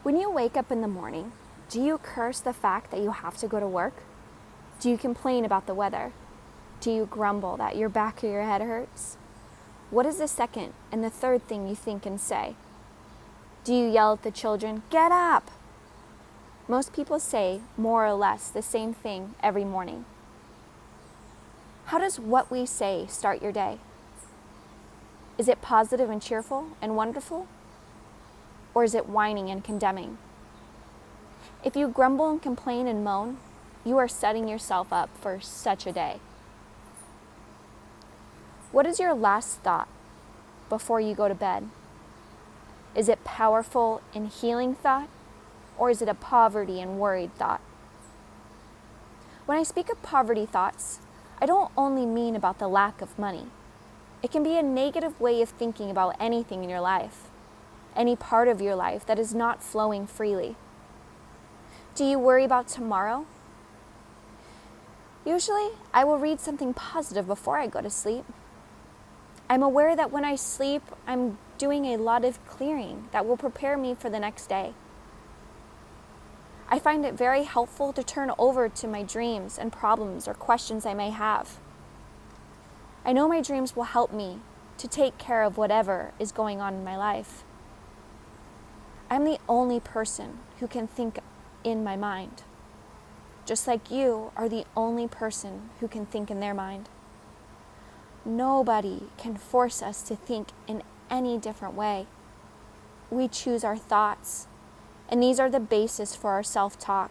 When you wake up in the morning, do you curse the fact that you have to go to work? Do you complain about the weather? Do you grumble that your back or your head hurts? What is the second and the third thing you think and say? Do you yell at the children, "Get up"? Most people say more or less the same thing every morning. How does what we say start your day? Is it positive and cheerful and wonderful? Or is it whining and condemning? If you grumble and complain and moan, you are setting yourself up for such a day. What is your last thought before you go to bed? Is it powerful and healing thought, or is it a poverty and worried thought? When I speak of poverty thoughts, I don't only mean about the lack of money. It can be a negative way of thinking about anything in your life, any part of your life that is not flowing freely. Do you worry about tomorrow? Usually, I will read something positive before I go to sleep. I'm aware that when I sleep, I'm doing a lot of clearing that will prepare me for the next day. I find it very helpful to turn over to my dreams and problems or questions I may have. I know my dreams will help me to take care of whatever is going on in my life. I'm the only person who can think in my mind, just like you are the only person who can think in their mind. Nobody can force us to think in any different way. We choose our thoughts, and these are the basis for our self-talk.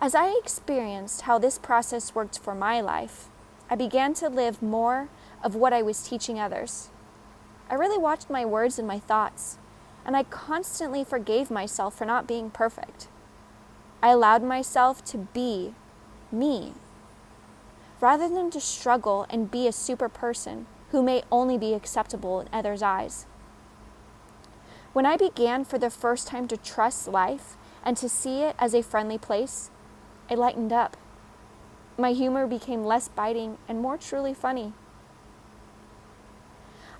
As I experienced how this process worked for my life, I began to live more of what I was teaching others. I really watched my words and my thoughts, and I constantly forgave myself for not being perfect. I allowed myself to be me, rather than to struggle and be a super person who may only be acceptable in others' eyes. When I began for the first time to trust life and to see it as a friendly place, I lightened up. My humor became less biting and more truly funny.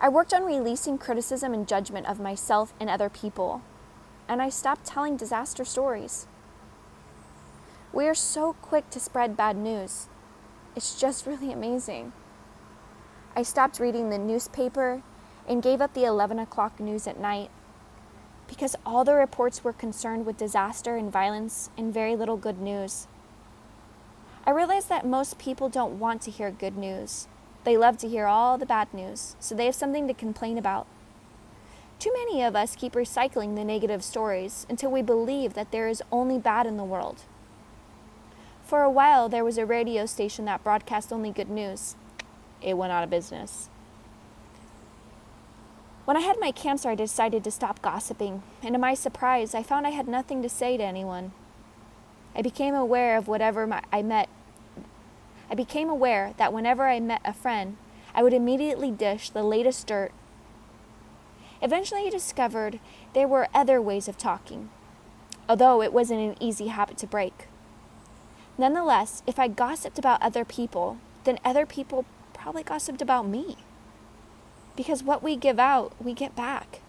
I worked on releasing criticism and judgment of myself and other people, and I stopped telling disaster stories. We are so quick to spread bad news. It's just really amazing. I stopped reading the newspaper and gave up the 11 o'clock news at night because all the reports were concerned with disaster and violence and very little good news. I realized that most people don't want to hear good news. They love to hear all the bad news, so they have something to complain about. Too many of us keep recycling the negative stories until we believe that there is only bad in the world. For a while, there was a radio station that broadcast only good news. It went out of business. When I had my cancer, I decided to stop gossiping, and to my surprise, I found I had nothing to say to anyone. I became aware that whenever I met a friend, I would immediately dish the latest dirt. Eventually, I discovered there were other ways of talking, although it wasn't an easy habit to break. Nonetheless, if I gossiped about other people, then other people probably gossiped about me. Because what we give out, we get back.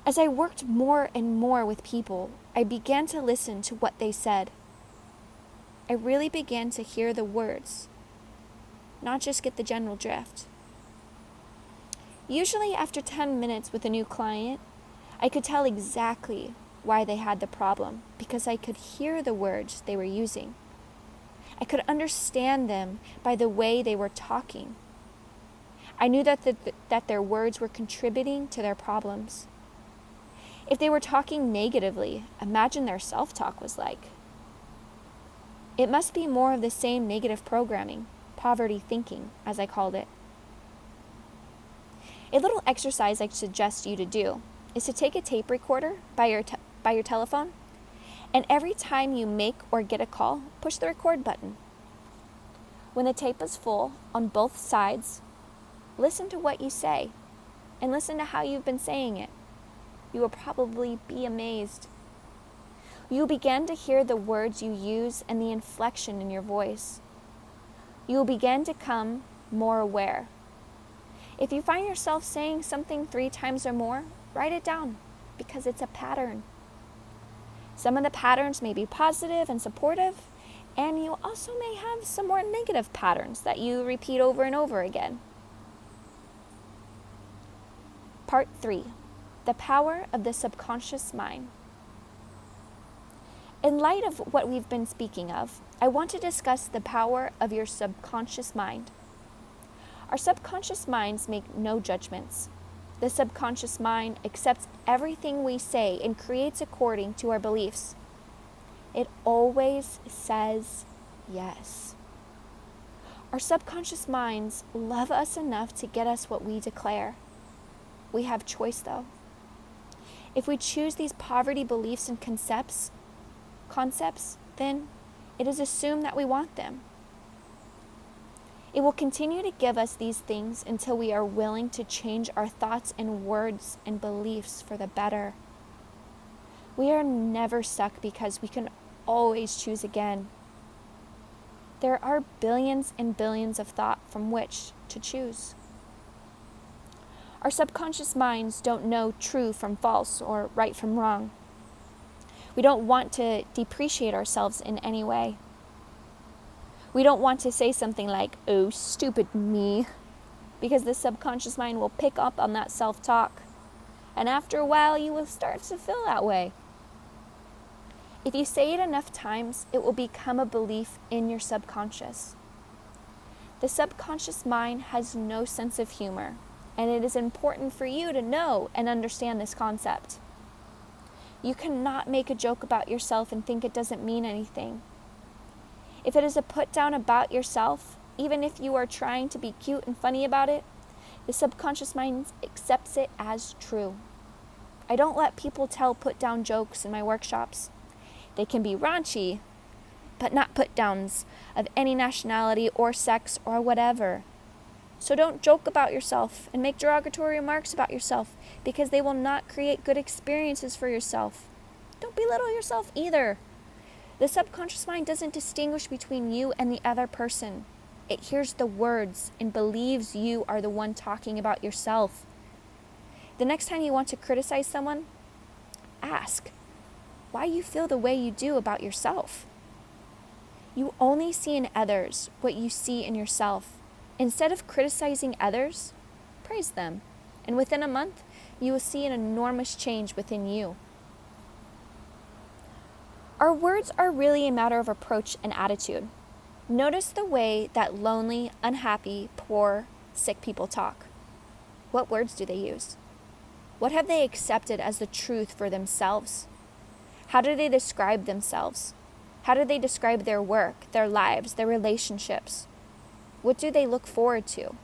As I worked more and more with people, I began to listen to what they said. I really began to hear the words, not just get the general drift. Usually after 10 minutes with a new client, I could tell exactly why they had the problem because I could hear the words they were using. I could understand them by the way they were talking. I knew that their words were contributing to their problems. If they were talking negatively, imagine their self-talk was like. It must be more of the same negative programming, poverty thinking, as I called it. A little exercise I suggest you to do is to take a tape recorder by your telephone, and every time you make or get a call, push the record button. When the tape is full on both sides, listen to what you say, and listen to how you've been saying it. You will probably be amazed. You will begin to hear the words you use and the inflection in your voice. You will begin to become more aware. If you find yourself saying something 3 times or more, write it down. because it's a pattern. Some of the patterns may be positive and supportive, and you also may have some more negative patterns that you repeat over and over again. Part 3, the power of the subconscious mind. In light of what we've been speaking of, I want to discuss the power of your subconscious mind. Our subconscious minds make no judgments. The subconscious mind accepts everything we say and creates according to our beliefs. It always says yes. Our subconscious minds love us enough to get us what we declare. We have choice though. If we choose these poverty beliefs and concepts, then it is assumed that we want them. It will continue to give us these things until we are willing to change our thoughts and words and beliefs for the better. We are never stuck because we can always choose again. There are billions and billions of thought from which to choose. Our subconscious minds don't know true from false or right from wrong. We don't want to depreciate ourselves in any way. We don't want to say something like, "Oh, stupid me," because the subconscious mind will pick up on that self-talk. And after a while, you will start to feel that way. If you say it enough times, it will become a belief in your subconscious. The subconscious mind has no sense of humor, and it is important for you to know and understand this concept. You cannot make a joke about yourself and think it doesn't mean anything. If it is a put down about yourself, even if you are trying to be cute and funny about it, the subconscious mind accepts it as true. I don't let people tell put down jokes in my workshops. They can be raunchy, but not put downs of any nationality or sex or whatever. So don't joke about yourself and make derogatory remarks about yourself because they will not create good experiences for yourself. Don't belittle yourself either. The subconscious mind doesn't distinguish between you and the other person. It hears the words and believes you are the one talking about yourself. The next time you want to criticize someone, ask why you feel the way you do about yourself. You only see in others what you see in yourself. Instead of criticizing others, praise them. And within a month, you will see an enormous change within you. Our words are really a matter of approach and attitude. Notice the way that lonely, unhappy, poor, sick people talk. What words do they use? What have they accepted as the truth for themselves? How do they describe themselves? How do they describe their work, their lives, their relationships? What do they look forward to?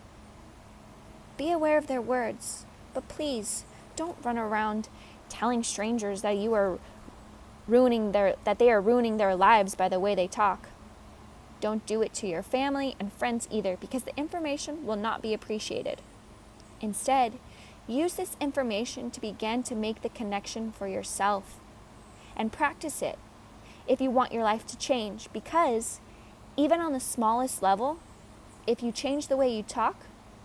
Be aware of their words, but please don't run around telling strangers that they are ruining their lives by the way they talk. Don't do it to your family and friends either, because the information will not be appreciated. Instead, use this information to begin to make the connection for yourself and practice it if you want your life to change, because even on the smallest level, if you change the way you talk,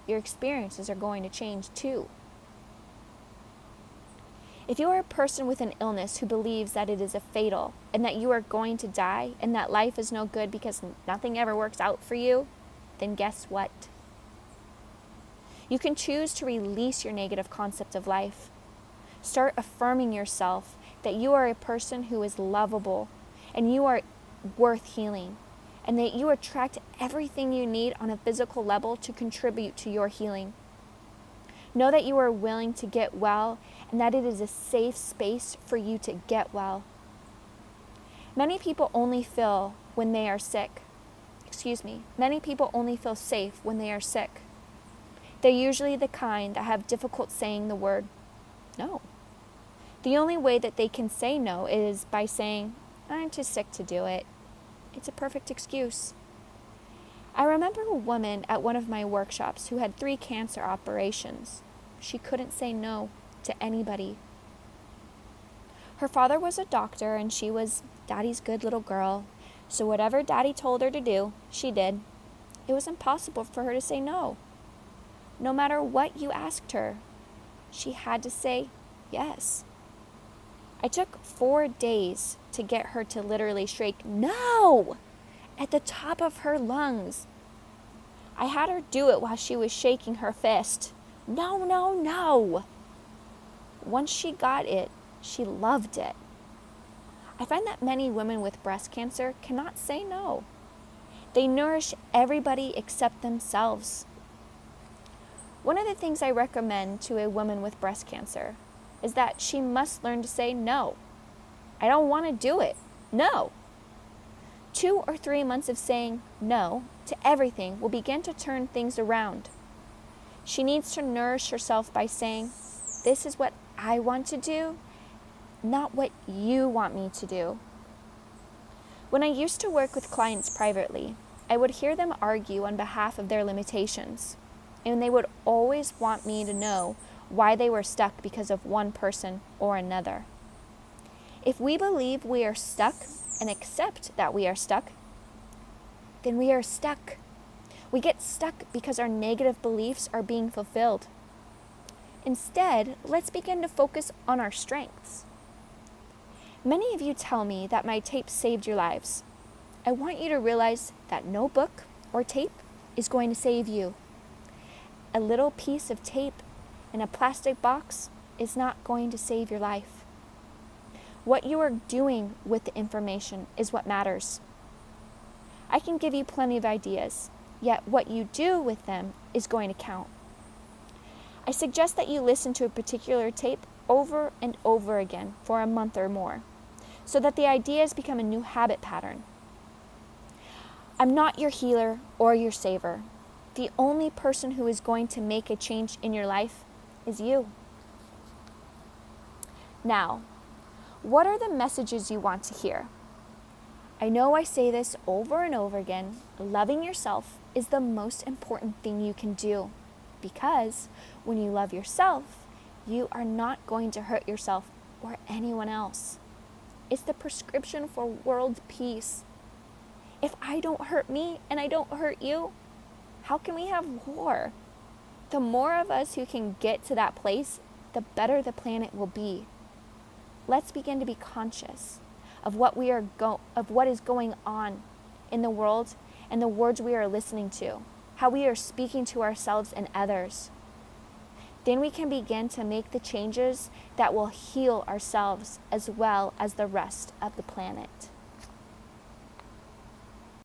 your experiences are going to change too. If you are a person with an illness who believes that it is a fatal and that you are going to die and that life is no good because nothing ever works out for you, then guess what? You can choose to release your negative concept of life. Start affirming yourself that you are a person who is lovable and you are worth healing, and that you attract everything you need on a physical level to contribute to your healing. Know that you are willing to get well and that it is a safe space for you to get well. Many people only feel when they are sick. Many people only feel safe when they are sick. They're usually the kind that have difficult saying the word no. The only way that they can say no is by saying, "I'm too sick to do it." It's a perfect excuse. I remember a woman at one of my workshops who had 3 cancer operations. She couldn't say no to anybody. Her father was a doctor and she was Daddy's good little girl, so whatever Daddy told her to do, she did. It was impossible for her to say no. No matter what you asked her, she had to say yes. I took 4 days to get her to literally shriek, "No!" at the top of her lungs. I had her do it while she was shaking her fist. No, no, no. Once she got it, she loved it. I find that many women with breast cancer cannot say no. They nourish everybody except themselves. One of the things I recommend to a woman with breast cancer is that she must learn to say no. I don't want to do it. No. 2 or 3 months of saying no to everything will begin to turn things around. She needs to nourish herself by saying, "This is what I want to do, not what you want me to do." When I used to work with clients privately, I would hear them argue on behalf of their limitations, and they would always want me to know why they were stuck because of one person or another. If we believe we are stuck and accept that we are stuck, then we are stuck. We get stuck because our negative beliefs are being fulfilled. Instead, let's begin to focus on our strengths. Many of you tell me that my tape saved your lives. I want you to realize that no book or tape is going to save you. A little piece of tape in a plastic box is not going to save your life. What you are doing with the information is what matters. I can give you plenty of ideas, yet what you do with them is going to count. I suggest that you listen to a particular tape over and over again for a month or more, so that the ideas become a new habit pattern. I'm not your healer or your saver. The only person who is going to make a change in your life is you. Now, what are the messages you want to hear? I know I say this over and over again. Loving yourself is the most important thing you can do, because when you love yourself, you are not going to hurt yourself or anyone else. It's the prescription for world peace. If I don't hurt me and I don't hurt you, how can we have war? The more of us who can get to that place, the better the planet will be. Let's begin to be conscious of what is going on in the world and the words we are listening to, how we are speaking to ourselves and others. Then we can begin to make the changes that will heal ourselves as well as the rest of the planet.